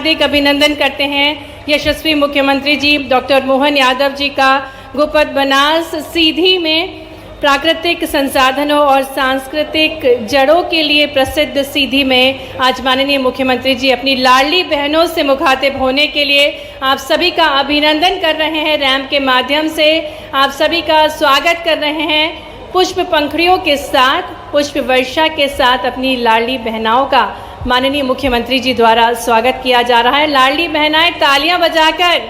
हार्दिक अभिनंदन करते हैं यशस्वी मुख्यमंत्री जी डॉक्टर मोहन यादव जी का। गोपद बनास सीधी में प्राकृतिक संसाधनों और सांस्कृतिक जड़ों के लिए प्रसिद्ध सीधी में आज माननीय मुख्यमंत्री जी अपनी लाडली बहनों से मुखातिब होने के लिए आप सभी का अभिनंदन कर रहे हैं। रैंप के माध्यम से आप सभी का स्वागत कर रहे हैं। पुष्प पंखुड़ियों के साथ, पुष्प वर्षा के साथ अपनी लाडली बहनाओं का माननीय मुख्यमंत्री जी द्वारा स्वागत किया जा रहा है। लाडली बहनाएं तालियां बजाकर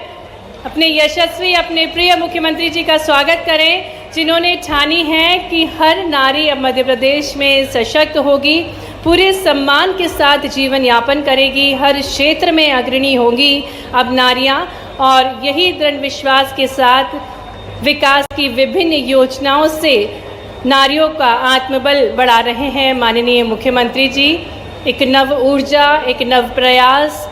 अपने यशस्वी, अपने प्रिय मुख्यमंत्री जी का स्वागत करें, जिन्होंने ठानी है कि हर नारी अब मध्य प्रदेश में सशक्त होगी, पूरे सम्मान के साथ जीवन यापन करेगी, हर क्षेत्र में अग्रणी होंगी अब नारियां। और यही दृढ़ विश्वास के साथ विकास की विभिन्न योजनाओं से नारियों का आत्मबल बढ़ा रहे हैं माननीय मुख्यमंत्री जी। एक नव ऊर्जा, एक नव प्रयास,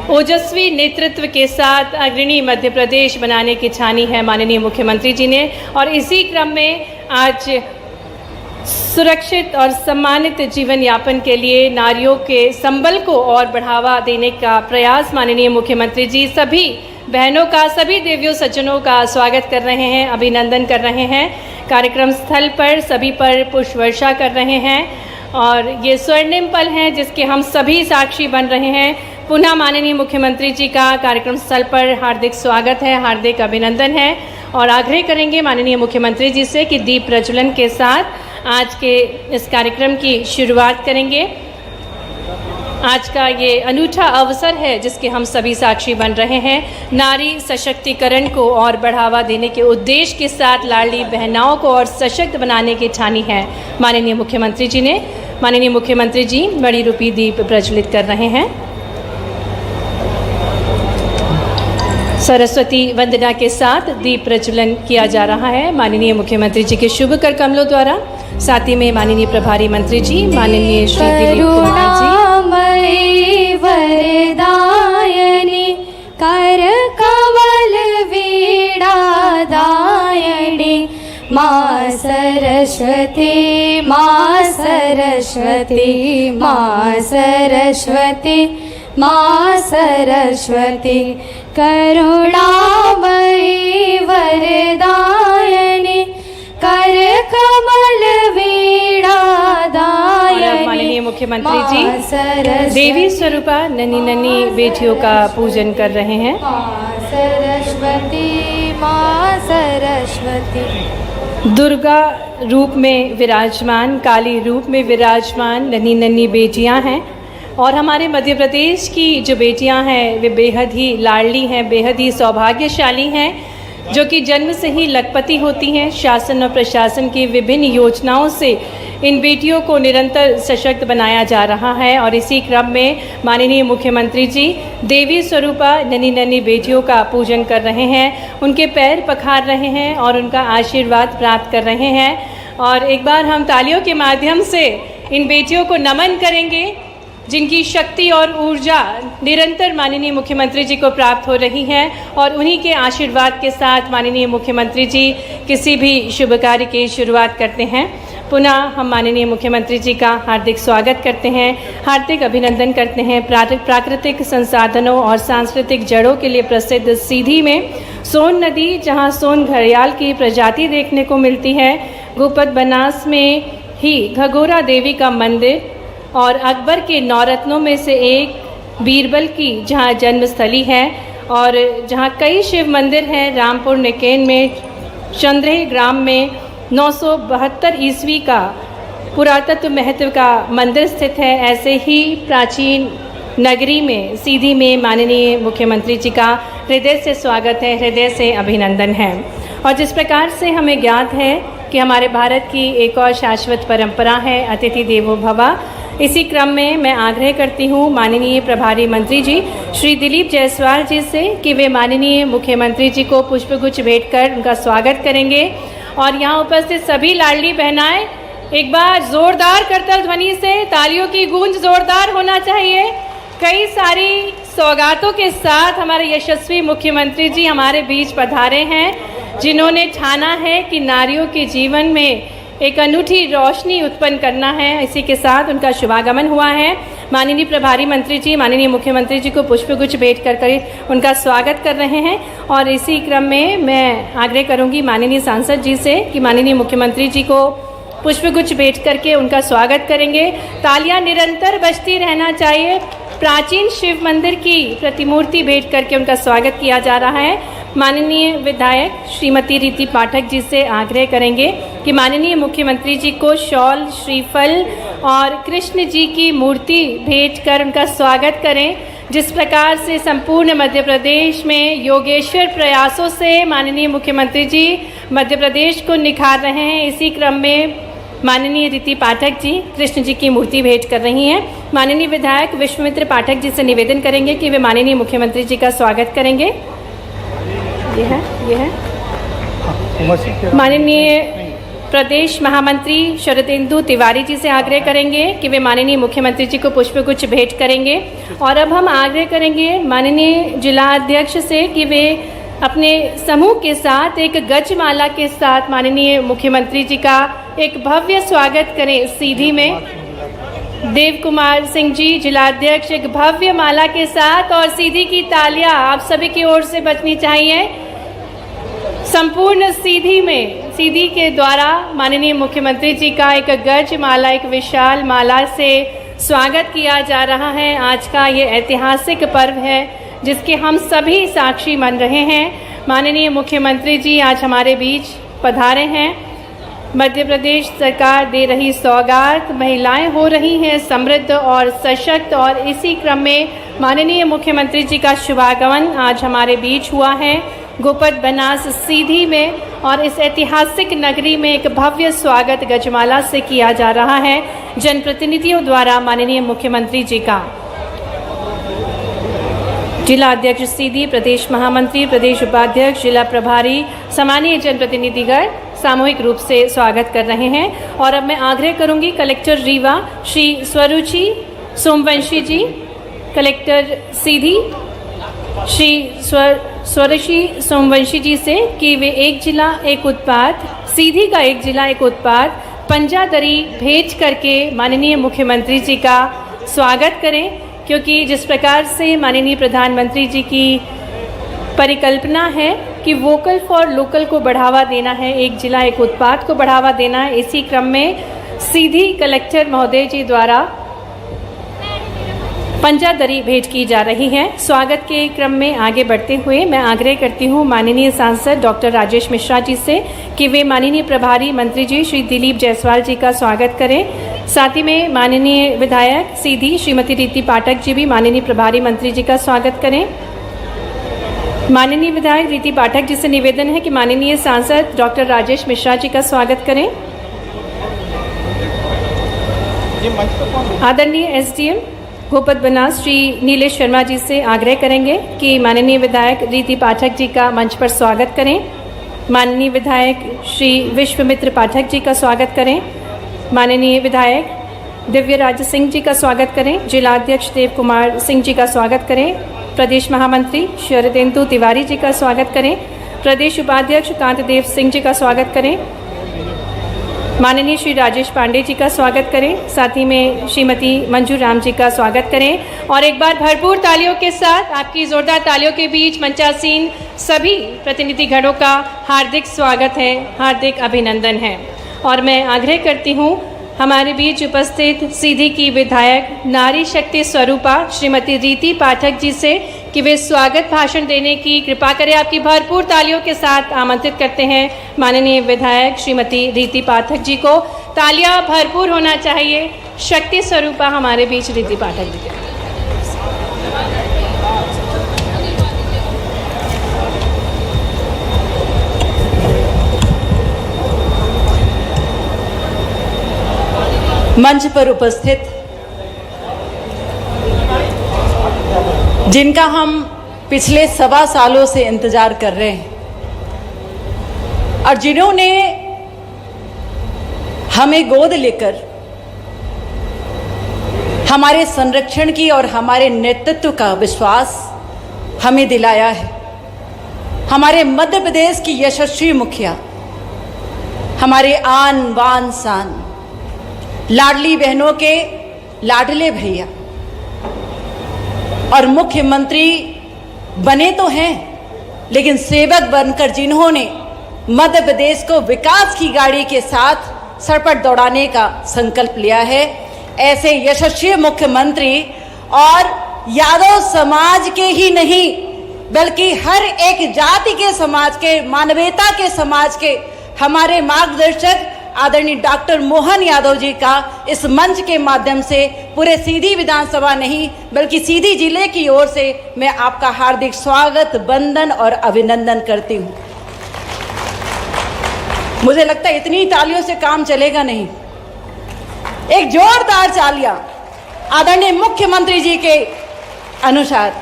ओजस्वी नेतृत्व के साथ अग्रणी मध्य प्रदेश बनाने की ठानी है माननीय मुख्यमंत्री जी ने। और इसी क्रम में आज सुरक्षित और सम्मानित जीवन यापन के लिए नारियों के संबल को और बढ़ावा देने का प्रयास माननीय मुख्यमंत्री जी सभी बहनों का, सभी देवियों सज्जनों का स्वागत कर रहे हैं, अभिनंदन कर रहे हैं। कार्यक्रम स्थल पर सभी पर पुष्प वर्षा कर रहे हैं और ये स्वर्णिम पल हैं जिसके हम सभी साक्षी बन रहे हैं। पुनः माननीय मुख्यमंत्री जी का कार्यक्रम स्थल पर हार्दिक स्वागत है, हार्दिक अभिनंदन है और आग्रह करेंगे माननीय मुख्यमंत्री जी से कि दीप प्रज्वलन के साथ आज के इस कार्यक्रम की शुरुआत करेंगे। आज का ये अनूठा अवसर है जिसके हम सभी साक्षी बन रहे हैं। नारी सशक्तिकरण को और बढ़ावा देने के उद्देश्य के साथ लाडली बहनाओं को और सशक्त बनाने की ठानी है माननीय मुख्यमंत्री जी ने। माननीय मुख्यमंत्री जी बड़ी रूपी दीप प्रज्वलित कर रहे हैं। सरस्वती वंदना के साथ दीप प्रज्वलन किया जा रहा है माननीय मुख्यमंत्री जी के शुभ कर कमलों द्वारा। साथ ही में माननीय प्रभारी मंत्री जी माननीय श्री दिलीप कुमार जी, वरदायिनी कर कमल वीणा दायिनी माँ सरस्वती, माँ सरस्वती, माँ सरस्वती, माँ सरस्वती, करुणामयी वरदायिनी कर कमल वीणा दायिनी। माननीय मुख्यमंत्री जी देवी स्वरूपा नन्ही नन्ही बेटियों का पूजन कर रहे हैं। माँ सरस्वती, माँ सरस्वती। दुर्गा रूप में विराजमान, काली रूप में विराजमान नन्ही नन्ही बेटियां हैं और हमारे मध्य प्रदेश की जो बेटियां हैं वे बेहद ही लाडली हैं, बेहद ही सौभाग्यशाली हैं, जो कि जन्म से ही लखपति होती हैं। शासन और प्रशासन की विभिन्न योजनाओं से इन बेटियों को निरंतर सशक्त बनाया जा रहा है और इसी क्रम में माननीय मुख्यमंत्री जी देवी स्वरूपा नन्ही नन्ही बेटियों का पूजन कर रहे हैं, उनके पैर पखार रहे हैं और उनका आशीर्वाद प्राप्त कर रहे हैं। और एक बार हम तालियों के माध्यम से इन बेटियों को नमन करेंगे जिनकी शक्ति और ऊर्जा निरंतर माननीय मुख्यमंत्री जी को प्राप्त हो रही है और उन्हीं के आशीर्वाद के साथ माननीय मुख्यमंत्री जी किसी भी शुभ कार्य की शुरुआत करते हैं। पुनः हम माननीय मुख्यमंत्री जी का हार्दिक स्वागत करते हैं, हार्दिक अभिनंदन करते हैं। प्राकृतिक संसाधनों और सांस्कृतिक जड़ों के लिए प्रसिद्ध सीधी में सोन नदी, जहां सोन घड़ियाल की प्रजाति देखने को मिलती है, गोपद बनास में ही घगोरा देवी का मंदिर और अकबर के नौरत्नों में से एक बीरबल की जहां जन्मस्थली है और जहां कई शिव मंदिर हैं। रामपुर निकेन में चंद्रेह ग्राम में 972 ईस्वी का पुरातत्व महत्व का मंदिर स्थित है। ऐसे ही प्राचीन नगरी में सीधी में माननीय मुख्यमंत्री जी का हृदय से स्वागत है, हृदय से अभिनंदन है। और जिस प्रकार से हमें ज्ञात है कि हमारे भारत की एक और शाश्वत परंपरा है अतिथि देवो भव, इसी क्रम में मैं आग्रह करती हूँ माननीय प्रभारी मंत्री जी श्री दिलीप जायसवाल जी से कि वे माननीय मुख्यमंत्री जी को पुष्पगुच्छ भेंट कर उनका स्वागत करेंगे। और यहाँ उपस्थित सभी लाडली बहनाएं एक बार जोरदार करतल ध्वनि से तालियों की गूंज जोरदार होना चाहिए। कई सारी सौगातों के साथ हमारे यशस्वी मुख्यमंत्री जी हमारे बीच पधारे हैं, जिन्होंने ठाना है कि नारियों के जीवन में एक अनूठी रोशनी उत्पन्न करना है। इसी के साथ उनका शुभागमन हुआ है। माननीय प्रभारी मंत्री जी माननीय मुख्यमंत्री जी को पुष्पगुच्छ भेंट कर उनका स्वागत कर रहे हैं। और इसी क्रम में मैं आग्रह करूंगी माननीय सांसद जी से कि माननीय मुख्यमंत्री जी को पुष्पगुच्छ भेंट करके उनका स्वागत करेंगे। तालियां निरंतर बजती रहना चाहिए। प्राचीन शिव मंदिर की प्रतिमूर्ति भेंट करके उनका स्वागत किया जा रहा है। माननीय विधायक श्रीमती रीति पाठक जी से आग्रह करेंगे कि माननीय मुख्यमंत्री जी को शॉल, श्रीफल और कृष्ण जी की मूर्ति भेंट कर उनका स्वागत करें। जिस प्रकार से संपूर्ण मध्य प्रदेश में योगेश्वर प्रयासों से माननीय मुख्यमंत्री जी मध्य प्रदेश को निखार रहे हैं, इसी क्रम में माननीय रीति पाठक जी कृष्ण जी की मूर्ति भेंट कर रही हैं। माननीय विधायक विश्वमित्र पाठक जी से निवेदन करेंगे कि वे माननीय मुख्यमंत्री जी का स्वागत करेंगे। ये है माननीय प्रदेश महामंत्री शरदेंदु तिवारी जी से आग्रह करेंगे कि वे माननीय मुख्यमंत्री जी को पुष्पगुच्छ भेंट करेंगे। और अब हम आग्रह करेंगे माननीय जिला अध्यक्ष से कि वे अपने समूह के साथ एक गजमाला के साथ माननीय मुख्यमंत्री जी का एक भव्य स्वागत करें। सीधी में देव कुमार सिंह जी जिलाध्यक्ष एक भव्य माला के साथ, और सीधी की तालियां आप सभी की ओर से बजनी चाहिए। संपूर्ण सीधी में सीधी के द्वारा माननीय मुख्यमंत्री जी का एक गज माला, एक विशाल माला से स्वागत किया जा रहा है। आज का ये ऐतिहासिक पर्व है जिसके हम सभी साक्षी बन रहे हैं। माननीय मुख्यमंत्री जी आज हमारे बीच पधारे हैं। मध्य प्रदेश सरकार दे रही सौगात, महिलाएं हो रही हैं समृद्ध और सशक्त, और इसी क्रम में माननीय मुख्यमंत्री जी का शुभागमन आज हमारे बीच हुआ है गोपद बनास सीधी में। और इस ऐतिहासिक नगरी में एक भव्य स्वागत गजमाला से किया जा रहा है जनप्रतिनिधियों द्वारा माननीय मुख्यमंत्री जी का। जिला अध्यक्ष सीधी, प्रदेश महामंत्री, प्रदेश उपाध्यक्ष, जिला प्रभारी, सामान्य जनप्रतिनिधिगण सामूहिक रूप से स्वागत कर रहे हैं। और अब मैं आग्रह करूंगी कलेक्टर रीवा श्री स्वरुचि सोमवंशी जी, कलेक्टर सीधी श्री स्वरुचि सोमवंशी जी से कि वे एक जिला एक उत्पाद, सीधी का एक जिला एक उत्पाद पंजादरी भेज करके माननीय मुख्यमंत्री जी का स्वागत करें। क्योंकि जिस प्रकार से माननीय प्रधानमंत्री जी की परिकल्पना है कि वोकल फॉर लोकल को बढ़ावा देना है, एक जिला एक उत्पाद को बढ़ावा देना है, इसी क्रम में सीधी कलेक्टर महोदय जी द्वारा पंजादरी भेंट की जा रही है। स्वागत के क्रम में आगे बढ़ते हुए मैं आग्रह करती हूँ माननीय सांसद डॉक्टर राजेश मिश्रा जी से कि वे माननीय प्रभारी मंत्री जी श्री दिलीप जायसवाल जी का स्वागत करें। साथ ही में माननीय विधायक सीधी श्रीमती रीति पाठक जी भी माननीय प्रभारी मंत्री जी का स्वागत करें। माननीय विधायक रीति पाठक जी से निवेदन है कि माननीय सांसद डॉक्टर राजेश मिश्रा जी का स्वागत करें। आदरणीय एसडीएम गोपद बनास श्री नीलेश शर्मा जी से आग्रह करेंगे कि माननीय विधायक रीति पाठक जी का मंच पर स्वागत करें। माननीय विधायक श्री विश्वमित्र पाठक जी का स्वागत करें। माननीय विधायक दिव्यराज सिंह जी का स्वागत करें। जिलाध्यक्ष देव कुमार सिंह जी का स्वागत करें। प्रदेश महामंत्री शरदेंदु तिवारी जी का स्वागत करें। प्रदेश उपाध्यक्ष कांतदेव सिंह जी का स्वागत करें। माननीय श्री राजेश पांडे जी का स्वागत करें। साथ ही में श्रीमती मंजू राम जी का स्वागत करें। और एक बार भरपूर तालियों के साथ आपकी जोरदार तालियों के बीच मंचासीन सभी प्रतिनिधिगणों का हार्दिक स्वागत है, हार्दिक अभिनंदन है। और मैं आग्रह करती हूँ हमारे बीच उपस्थित सीधी की विधायक नारी शक्ति स्वरूपा श्रीमती रीति पाठक जी से कि वे स्वागत भाषण देने की कृपा करें। आपकी भरपूर तालियों के साथ आमंत्रित करते हैं माननीय विधायक श्रीमती रीति पाठक जी को। तालियां भरपूर होना चाहिए। शक्ति स्वरूपा हमारे बीच रीति पाठक जी के। मंच पर उपस्थित जिनका हम पिछले 1.25 सालों से इंतजार कर रहे हैं और जिन्होंने हमें गोद लेकर हमारे संरक्षण की और हमारे नेतृत्व का विश्वास हमें दिलाया है। हमारे मध्य प्रदेश की यशस्वी मुखिया, हमारे आन बान शान, लाडली बहनों के लाडले भैया और मुख्यमंत्री बने तो हैं, लेकिन सेवक बनकर जिन्होंने मध्य प्रदेश को विकास की गाड़ी के साथ सरपट दौड़ाने का संकल्प लिया है, ऐसे यशस्वी मुख्यमंत्री और यादव समाज के ही नहीं बल्कि हर एक जाति के समाज के, मानवता के समाज के हमारे मार्गदर्शक आदरणीय डॉक्टर मोहन यादव जी का इस मंच के माध्यम से पूरे सीधी विधानसभा नहीं बल्कि सीधी जिले की ओर से मैं आपका हार्दिक स्वागत, वंदन और अभिनंदन करती हूं। मुझे लगता है इतनी तालियों से काम चलेगा नहीं। एक जोरदार तालियां आदरणीय मुख्यमंत्री जी के अनुसार।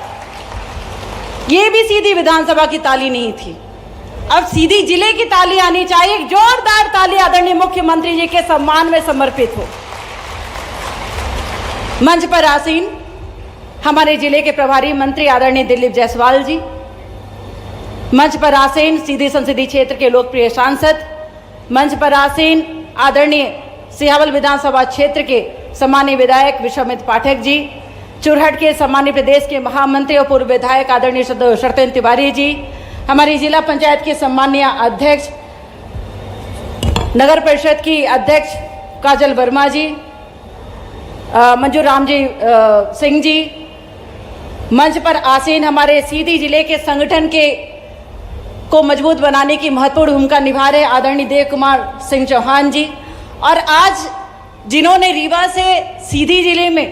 ये भी सीधी विधानसभा की ताली नहीं थी, अब सीधी जिले की ताली आनी चाहिए। एक जोरदार ताली आदरणीय मुख्यमंत्री जी के सम्मान में समर्पित हो। मंच पर आसीन हमारे जिले के प्रभारी मंत्री आदरणीय दिलीप जायसवाल जी, मंच पर आसीन सीधी संसदीय क्षेत्र के लोकप्रिय सांसद, मंच पर आसीन आदरणीय सिहावल विधानसभा क्षेत्र के सम्मानीय विधायक विश्वामित्र पाठक जी, चुरहट के सम्मानीय प्रदेश के महामंत्री और पूर्व विधायक आदरणीय शरतेंद्र तिवारी जी, हमारी जिला पंचायत के सम्मानीय अध्यक्ष, नगर परिषद की अध्यक्ष काजल वर्मा जी, मंजू राम जी सिंह जी, मंच पर आसीन हमारे सीधी जिले के संगठन के को मजबूत बनाने की महत्वपूर्ण भूमिका निभा रहे आदरणीय देव कुमार सिंह चौहान जी, और आज जिन्होंने रीवा से सीधी जिले में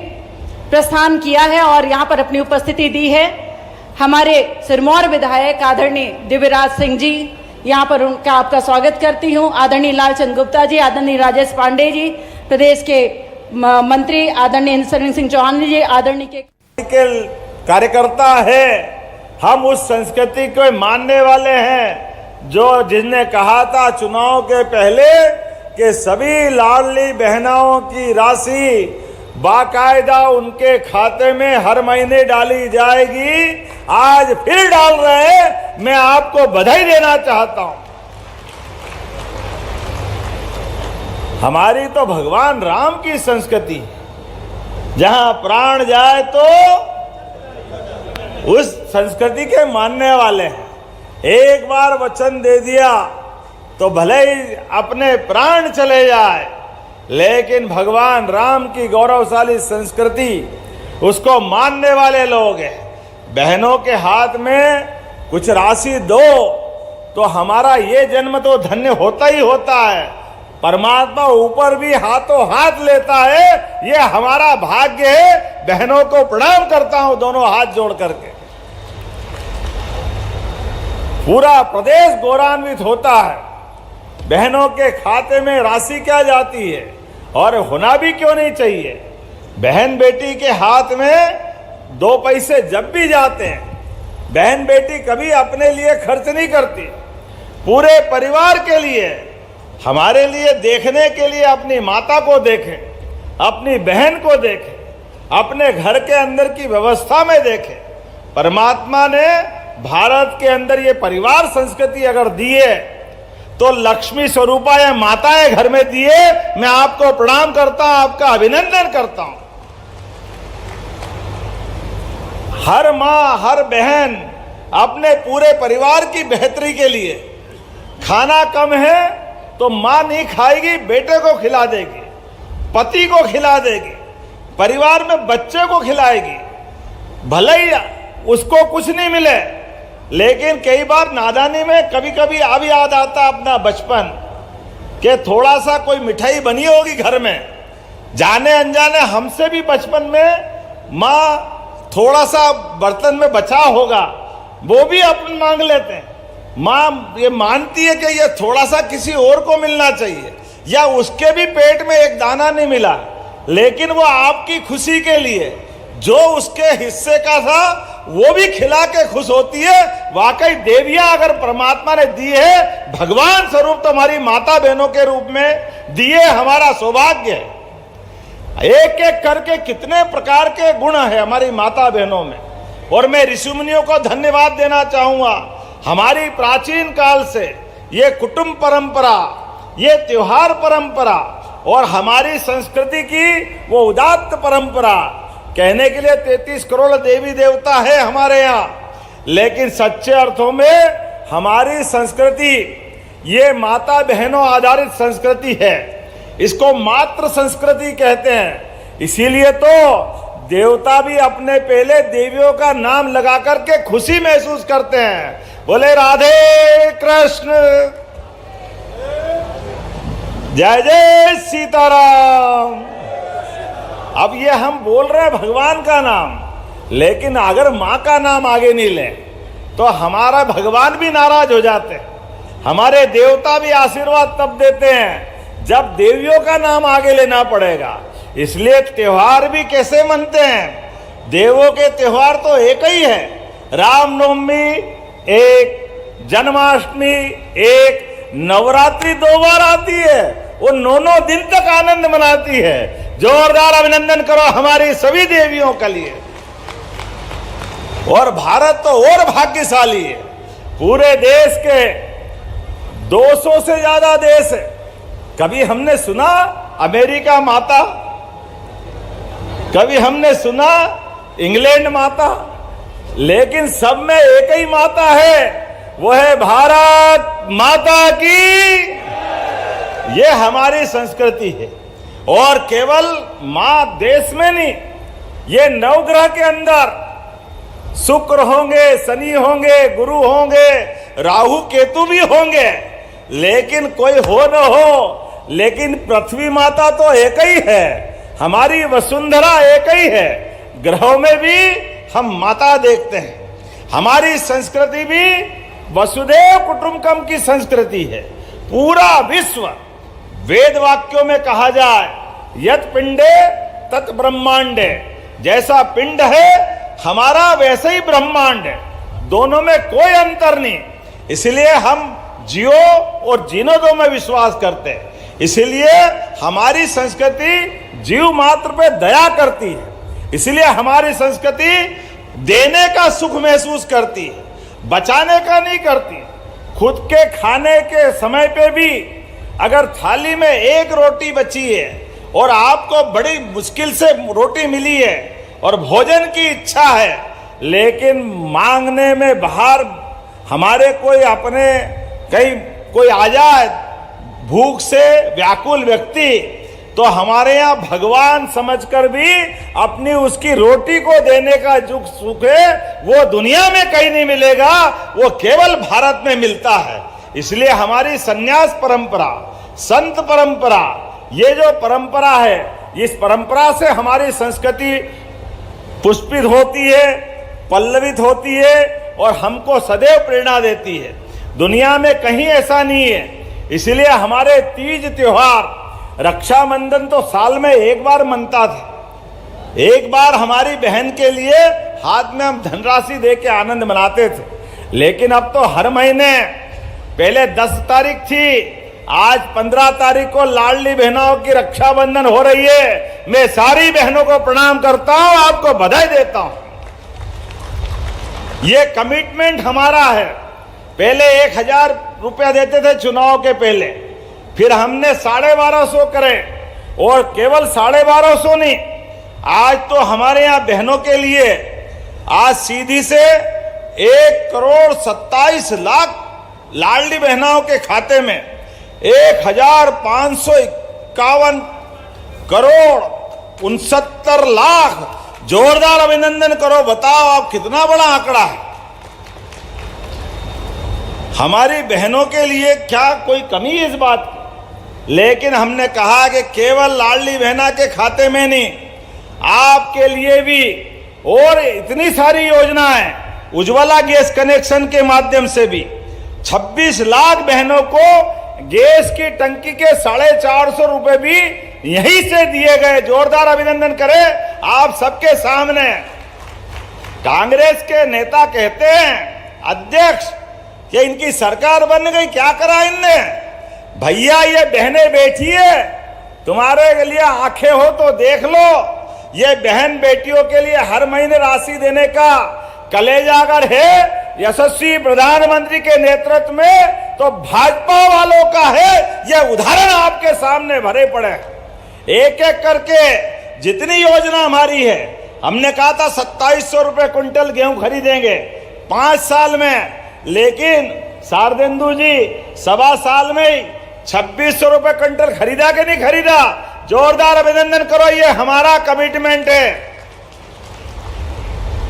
प्रस्थान किया है और यहाँ पर अपनी उपस्थिति दी है, हमारे सिरमौर विधायक आदरणीय दिव्यराज सिंह जी, यहाँ पर उनका आपका स्वागत करती हूँ। आदरणीय लालचंद गुप्ता जी, आदरणीय राजेश पांडे जी, प्रदेश के मंत्री आदरणीय सरवीन सिंह चौहान जी, आदरणीय के कार्यकर्ता है। हम उस संस्कृति को मानने वाले हैं जिसने कहा था चुनाव के पहले कि सभी लाडली बहनों की राशि बाकायदा उनके खाते में हर महीने डाली जाएगी। आज फिर डाल रहे हैं, मैं आपको बधाई देना चाहता हूं। हमारी तो भगवान राम की संस्कृति, जहां प्राण जाए तो उस संस्कृति के मानने वाले हैं। एक बार वचन दे दिया तो भले ही अपने प्राण चले जाए, लेकिन भगवान राम की गौरवशाली संस्कृति उसको मानने वाले लोग हैं। बहनों के हाथ में कुछ राशि दो तो हमारा ये जन्म तो धन्य होता ही होता है। परमात्मा ऊपर भी हाथों हाथ लेता है, ये हमारा भाग्य है। बहनों को प्रणाम करता हूं दोनों हाथ जोड़ करके। पूरा प्रदेश गौरवान्वित होता है। बहनों के खाते में राशि क्या जाती है, और होना भी क्यों नहीं चाहिए। बहन बेटी के हाथ में 2 पैसे जब भी जाते हैं, बहन बेटी कभी अपने लिए खर्च नहीं करती, पूरे परिवार के लिए, हमारे लिए देखने के लिए अपनी माता को देखें, अपनी बहन को देखें, अपने घर के अंदर की व्यवस्था में देखें। परमात्मा ने भारत के अंदर ये परिवार संस्कृति अगर दी है तो लक्ष्मी स्वरूपा या माताएं घर में दिए। मैं आपको प्रणाम करता हूं, आपका अभिनंदन करता हूं। हर मां हर बहन अपने पूरे परिवार की बेहतरी के लिए, खाना कम है तो मां नहीं खाएगी, बेटे को खिला देगी, पति को खिला देगी, परिवार में बच्चे को खिलाएगी। भले ही उसको कुछ नहीं मिले, लेकिन कई बार नादानी में कभी कभी अब याद आता अपना बचपन कि थोड़ा सा कोई मिठाई बनी होगी घर में, जाने अनजाने हमसे भी बचपन में माँ थोड़ा सा बर्तन में बचा होगा, वो भी अपन मांग लेते हैं। माँ ये मानती है कि ये थोड़ा सा किसी और को मिलना चाहिए, या उसके भी पेट में एक दाना नहीं मिला, लेकिन वो आपकी खुशी के लिए जो उसके हिस्से का था वो भी खिला के खुश होती है। वाकई देवियां अगर परमात्मा ने दी है, भगवान स्वरूप तो हमारी माता बहनों के रूप में दिए, हमारा सौभाग्य है। एक एक करके कितने प्रकार के गुण है हमारी माता बहनों में, और मैं ऋषि मुनियों को धन्यवाद देना चाहूंगा। हमारी प्राचीन काल से ये कुटुंब परंपरा, ये त्योहार परंपरा और हमारी संस्कृति की वो उदात्त परंपरा, कहने के लिए 33 करोड़ देवी देवता है हमारे यहाँ, लेकिन सच्चे अर्थों में हमारी संस्कृति ये माता बहनों आधारित संस्कृति है। इसको मातृ संस्कृति कहते हैं। इसीलिए तो देवता भी अपने पहले देवियों का नाम लगा करके खुशी महसूस करते हैं। बोले राधे कृष्ण, जय जय सीताराम। अब ये हम बोल रहे हैं भगवान का नाम, लेकिन अगर माँ का नाम आगे नहीं ले तो हमारा भगवान भी नाराज हो जाते हैं। हमारे देवता भी आशीर्वाद तब देते हैं जब देवियों का नाम आगे लेना पड़ेगा। इसलिए त्योहार भी कैसे मनते हैं? देवों के त्योहार तो एक ही है, रामनवमी एक, जन्माष्टमी एक, नवरात्रि 2 बार आती है, वो 9 दिन तक आनंद मनाती है। जोरदार अभिनंदन करो हमारी सभी देवियों के लिए। और भारत तो और भाग्यशाली है, पूरे देश के 200 से ज्यादा देश है। कभी हमने सुना अमेरिका माता, कभी हमने सुना इंग्लैंड माता, लेकिन सब में एक ही माता है, वो है भारत माता की। ये हमारी संस्कृति है। और केवल मां देश में नहीं, ये नवग्रह के अंदर शुक्र होंगे, शनि होंगे, गुरु होंगे, राहु केतु भी होंगे, लेकिन कोई हो न हो, लेकिन पृथ्वी माता तो एक ही है, हमारी वसुंधरा एक ही है। ग्रहों में भी हम माता देखते हैं। हमारी संस्कृति भी वसुदेव कुटुंबकम की संस्कृति है। पूरा विश्व वेद वाक्यों में कहा जाए, यत पिंडे तत् ब्रह्मांडे, जैसा पिंड है हमारा वैसे ही ब्रह्मांड है, दोनों में कोई अंतर नहीं। इसलिए हम जियो और जीनो दो में विश्वास करते हैं। इसलिए हमारी संस्कृति जीव मात्र पे दया करती है। इसलिए हमारी संस्कृति देने का सुख महसूस करती है, बचाने का नहीं करती। खुद के खाने के समय पे भी अगर थाली में एक रोटी बची है और आपको बड़ी मुश्किल से रोटी मिली है और भोजन की इच्छा है, लेकिन मांगने में बाहर हमारे कोई अपने कहीं कोई आ जाए भूख से व्याकुल व्यक्ति, तो हमारे यहाँ भगवान समझकर भी अपनी उसकी रोटी को देने का जो सुख है वो दुनिया में कहीं नहीं मिलेगा, वो केवल भारत में मिलता है। इसलिए हमारी संन्यास परंपरा, संत परंपरा, ये जो परंपरा है, इस परंपरा से हमारी संस्कृति पुष्पित होती है, पल्लवित होती है और हमको सदैव प्रेरणा देती है। दुनिया में कहीं ऐसा नहीं है। इसलिए हमारे तीज त्योहार, रक्षाबंधन तो साल में एक बार मनता था। एक बार हमारी बहन के लिए हाथ में हम धनराशि दे के आनंद मनाते थे, लेकिन अब तो हर महीने, पहले 10 तारीख थी, आज 15 तारीख को लाडली बहनों की रक्षाबंधन हो रही है। मैं सारी बहनों को प्रणाम करता हूं, आपको बधाई देता हूं। ये कमिटमेंट हमारा है। पहले 1000 रुपया देते थे चुनाव के पहले, फिर हमने 1250 करे, और केवल 1250 नहीं, आज तो हमारे यहाँ बहनों के लिए आज सीधी से 1,27,00,000 लाडली बहनों के खाते में 1,551 करोड़ 69 लाख। जोरदार अभिनंदन करो। बताओ आप कितना बड़ा आंकड़ा है। हमारी बहनों के लिए क्या कोई कमी है इस बात की? लेकिन हमने कहा कि केवल लाडली बहना के खाते में नहीं, आपके लिए भी और इतनी सारी योजनाएं, उज्ज्वला गैस कनेक्शन के माध्यम से भी 26 लाख बहनों को गैस की टंकी के 450 रुपए भी यहीं से दिए गए। जोरदार अभिनंदन करें आप सबके सामने। कांग्रेस के नेता कहते हैं, अध्यक्ष, कि इनकी सरकार बन गई, क्या करा इनने? भैया ये बहनें बैठी है, तुम्हारे लिए आंखें हो तो देख लो। ये बहन बेटियों के लिए हर महीने राशि देने का कलेजा अगर है यशस्वी प्रधानमंत्री के नेतृत्व में, तो भाजपा वालों का है। यह उदाहरण आपके सामने भरे पड़े हैं। एक एक करके जितनी योजना हमारी है, हमने कहा था 2700 रुपये क्विंटल गेहूं खरीदेंगे 5 साल में, लेकिन शारदेंदु जी 1.25 साल में ही 2600 रुपये क्विंटल खरीदा कि नहीं खरीदा? जोरदार अभिनंदन करो, ये हमारा कमिटमेंट है।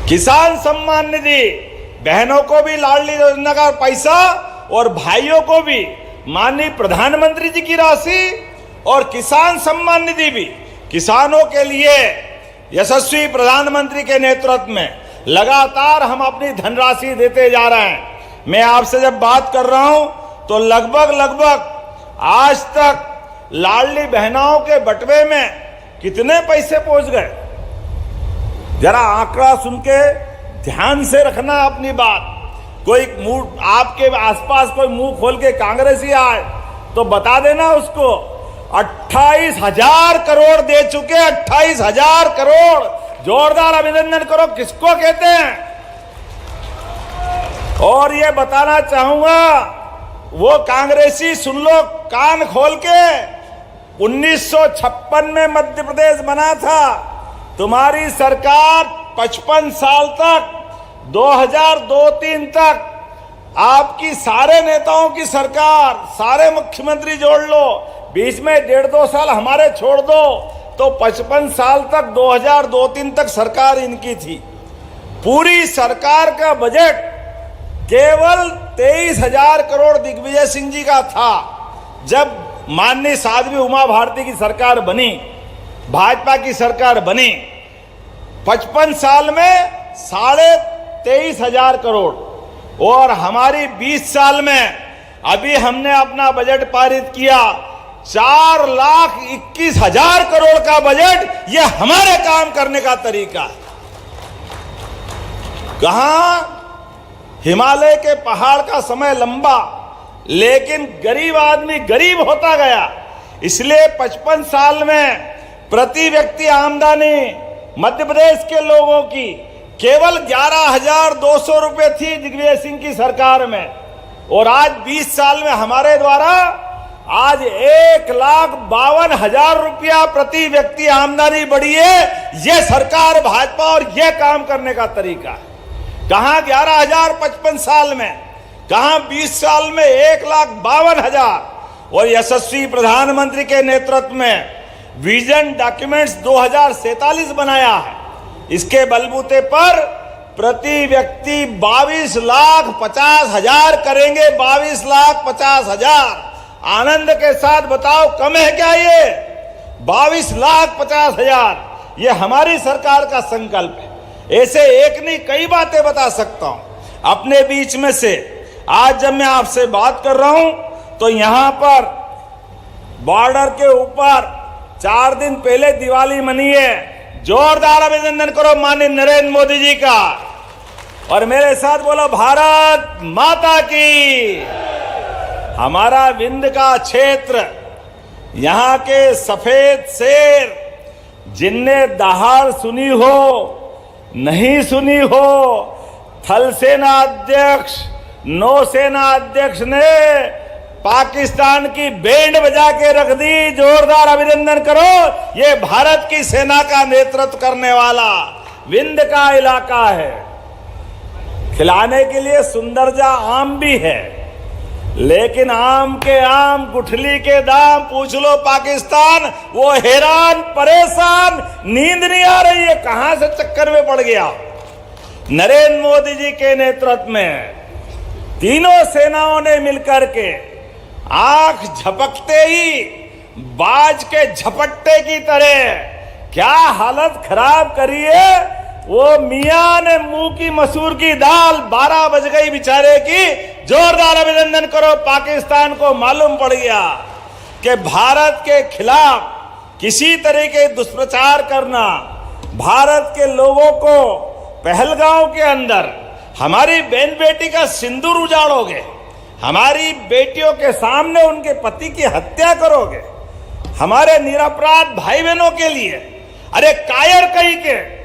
किसान सम्मान निधि, बहनों को भी लाडली योजना का पैसा और भाइयों को भी माननीय प्रधानमंत्री जी की राशि, और किसान सम्मान निधि भी किसानों के लिए यशस्वी प्रधानमंत्री के नेतृत्व में लगातार हम अपनी धनराशि देते जा रहे हैं। मैं आपसे जब बात कर रहा हूं तो लगभग आज तक लाडली बहनाओं के बटवे में कितने पैसे पहुंच गए, जरा आंकड़ा सुन के ध्यान से रखना अपनी बात। कोई मुंह आपके आसपास कोई मुंह खोल के कांग्रेसी आए तो बता देना उसको 28,000 करोड़ दे चुके, 28,000 करोड़। जोरदार अभिनंदन करो, किसको कहते हैं? और ये बताना चाहूंगा, वो कांग्रेसी सुन लो कान खोल के, 1956 में मध्य प्रदेश बना था। तुम्हारी सरकार 55 साल तक 2002-03 तक आपकी सारे नेताओं की सरकार, सारे मुख्यमंत्री जोड़ लो, बीच में 1.5-2 साल हमारे छोड़ दो, तो 55 साल तक 2002-03 तक सरकार इनकी थी। पूरी सरकार का बजट केवल 23,000 करोड़ दिग्विजय सिंह जी का था। जब माननीय साध्वी उमा भारती की सरकार बनी, भाजपा की सरकार बनी, 55 साल में 23,500 करोड़, और हमारी 20 साल में अभी हमने अपना बजट पारित किया 4,21,000 करोड़ का बजट। ये हमारे काम करने का तरीका है। कहां हिमालय के पहाड़ का समय लंबा, लेकिन गरीब आदमी गरीब होता गया। इसलिए 55 साल में प्रति व्यक्ति आमदनी मध्य प्रदेश के लोगों की केवल 11,200 रुपये थी दिग्विजय सिंह की सरकार में, और आज 20 साल में हमारे द्वारा आज 1,52,000 रुपया प्रति व्यक्ति आमदनी बढ़ी है। ये सरकार भाजपा और ये काम करने का तरीका है। कहां 11,000 55 साल में, कहां 20 साल में 1,52,000, और यशस्वी प्रधानमंत्री के नेतृत्व में विजन डॉक्यूमेंट्स 2047 बनाया है। इसके बलबूते पर प्रति व्यक्ति 22,50,000 करेंगे, 22,50,000। आनंद के साथ बताओ, कम है क्या ये? 22,50,000 ये हमारी सरकार का संकल्प है। ऐसे एक नहीं कई बातें बता सकता हूं अपने बीच में से। आज जब मैं आपसे बात कर रहा हूं तो यहां पर बॉर्डर के ऊपर 4 दिन पहले दिवाली मनी है। जोरदार अभिनंदन करो माननीय नरेंद्र मोदी जी का, और मेरे साथ बोलो भारत माता की। हमारा विंध्य का क्षेत्र, यहां के सफेद शेर, जिनने दहाड़ सुनी हो नहीं सुनी हो, थल सेना अध्यक्ष, नौसेना अध्यक्ष ने पाकिस्तान की बैंड बजा के रख दी। जोरदार अभिनंदन करो, ये भारत की सेना का नेतृत्व करने वाला विंध्य का इलाका है। खिलाने के लिए सुंदरजा आम भी है, लेकिन आम के आम, गुठली के दाम पूछ लो पाकिस्तान, वो हैरान परेशान, नींद नहीं आ रही है, कहां से चक्कर में पड़ गया। नरेंद्र मोदी जी के नेतृत्व में तीनों सेनाओं ने मिलकर के आंख झपकते ही बाज के झपट्टे की तरह क्या हालत खराब करी है। वो मियां ने मुंह की मसूर की दाल 12 बज गई बेचारे की। जोरदार अभिनंदन करो, पाकिस्तान को मालूम पड़ गया कि भारत के खिलाफ किसी तरह के दुष्प्रचार करना, भारत के लोगों को पहलगांव के अंदर हमारी बहन बेटी का सिंदूर उजाड़ोगे, हमारी बेटियों के सामने उनके पति की हत्या करोगे, हमारे निरपराध भाई बहनों के लिए, अरे कायर कहीं के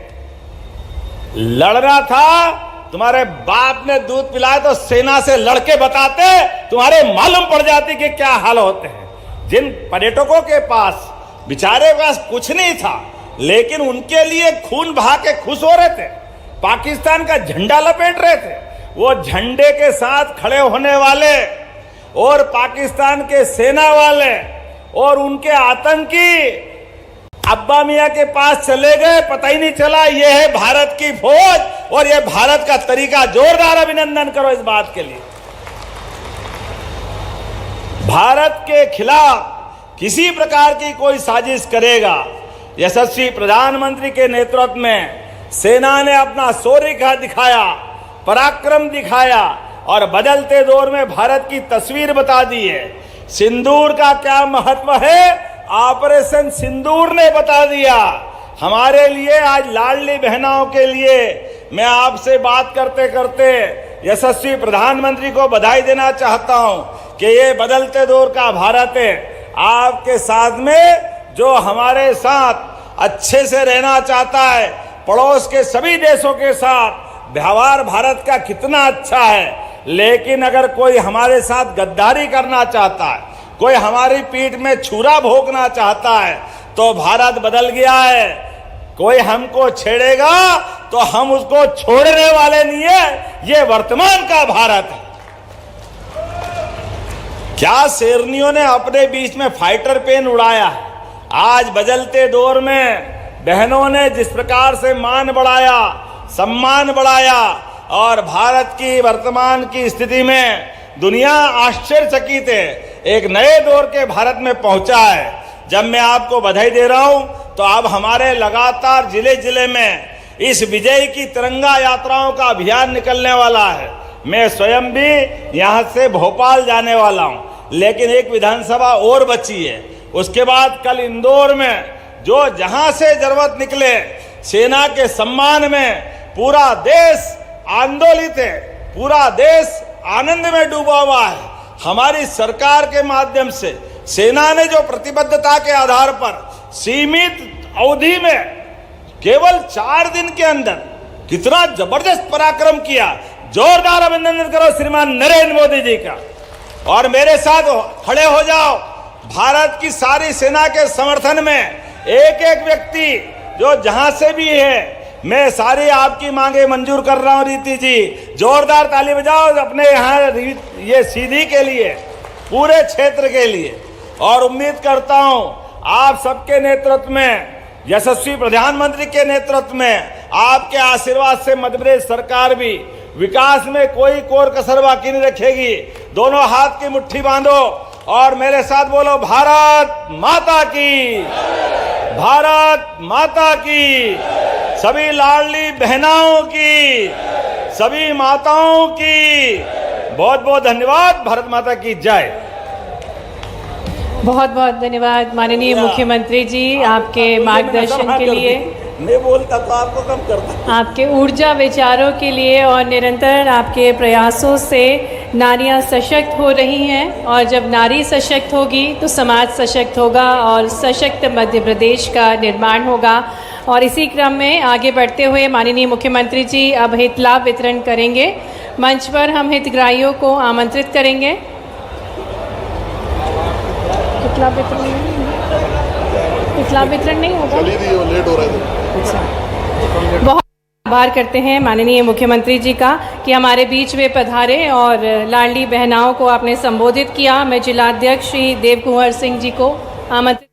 लड़ना था। तुम्हारे बाप ने दूध पिलाया तो सेना से लड़के बताते, तुम्हारे मालूम पड़ जाती कि क्या हाल होते हैं। जिन पर्यटकों के पास बेचारे पास कुछ नहीं था, लेकिन उनके लिए खून बहा के खुश हो रहे थे, पाकिस्तान का झंडा लपेट रहे थे। वो झंडे के साथ खड़े होने वाले और पाकिस्तान के सेना वाले और उनके आतंकी अब्बा मियां के पास चले गए, पता ही नहीं चला। ये है भारत की फौज और ये भारत का तरीका। जोरदार अभिनंदन करो इस बात के लिए। भारत के खिलाफ किसी प्रकार की कोई साजिश करेगा, यशस्वी प्रधानमंत्री के नेतृत्व में सेना ने अपना शौर्य दिखाया, पराक्रम दिखाया और बदलते दौर में भारत की तस्वीर बता दी है। सिंदूर का क्या महत्व है, ऑपरेशन सिंदूर ने बता दिया। हमारे लिए आज लाडली बहनों के लिए मैं आपसे बात करते करते यशस्वी प्रधानमंत्री को बधाई देना चाहता हूं कि ये बदलते दौर का भारत है। आपके साथ में जो हमारे साथ अच्छे से रहना चाहता है, पड़ोस के सभी देशों के साथ व्यवहार भारत का कितना अच्छा है, लेकिन अगर कोई हमारे साथ गद्दारी करना चाहता है, कोई हमारी पीठ में छुरा भोंकना चाहता है, तो भारत बदल गया है। कोई हमको छेड़ेगा तो हम उसको छोड़ने वाले नहीं है। ये वर्तमान का भारत है। क्या शेरनियों ने अपने बीच में फाइटर प्लेन उड़ाया है। आज बदलते दौर में बहनों ने जिस प्रकार से मान बढ़ाया, सम्मान बढ़ाया और भारत की वर्तमान की स्थिति में दुनिया आश्चर्यचकित है, एक नए दौर के भारत में पहुंचा है। जब मैं आपको बधाई दे रहा हूं तो अब हमारे लगातार जिले जिले में इस विजय की तिरंगा यात्राओं का अभियान निकलने वाला है। मैं स्वयं भी यहां से भोपाल जाने वाला हूं, लेकिन एक विधानसभा और बची है। उसके बाद कल इंदौर में जो जहां से जरूरत निकले, सेना के सम्मान में पूरा देश आंदोलित है, पूरा देश आनंद में डूबा हुआ है। हमारी सरकार के माध्यम से सेना ने जो प्रतिबद्धता के आधार पर सीमित अवधि में केवल 4 दिन के अंदर कितना जबरदस्त पराक्रम किया। जोरदार अभिनंदन करो श्रीमान नरेंद्र मोदी जी का। और मेरे साथ खड़े हो जाओ भारत की सारी सेना के समर्थन में। एक एक व्यक्ति जो जहां से भी है, मैं सारी आपकी मांगे मंजूर कर रहा हूं। रीति जी, जोरदार ताली बजाओ अपने यहाँ ये सीधी के लिए, पूरे क्षेत्र के लिए। और उम्मीद करता हूं आप सबके नेतृत्व में, यशस्वी प्रधानमंत्री के नेतृत्व में, आपके आशीर्वाद से मध्य प्रदेश सरकार भी विकास में कोई कोर कसर बाकी नहीं रखेगी। दोनों हाथ की मुट्ठी बांधो और मेरे साथ बोलो, भारत माता की, भारत माता की। सभी लाडली बहनाओं की, सभी माताओं की बहुत बहुत धन्यवाद। भारत माता की जय। बहुत बहुत धन्यवाद माननीय मुख्यमंत्री जी, आपके मार्गदर्शन के लिए। मैं बोलता तो आपको कम करता। आपके ऊर्जा विचारों के लिए और निरंतर आपके प्रयासों से नारियां सशक्त हो रही हैं, और जब नारी सशक्त होगी तो समाज सशक्त होगा और सशक्त मध्य प्रदेश का निर्माण होगा। और इसी क्रम में आगे बढ़ते हुए माननीय मुख्यमंत्री जी अब हित लाभ वितरण करेंगे। मंच पर हम हितग्राहियों को आमंत्रित करेंगे। हित लाभ वितरण नहीं होगा, लेट हो रहा है। बहुत आभार करते हैं माननीय मुख्यमंत्री जी का कि हमारे बीच वे पधारे और लाडली बहनाओं को आपने संबोधित किया। मैं जिलाध्यक्ष श्री देव कुंवर सिंह जी को आमंत्रित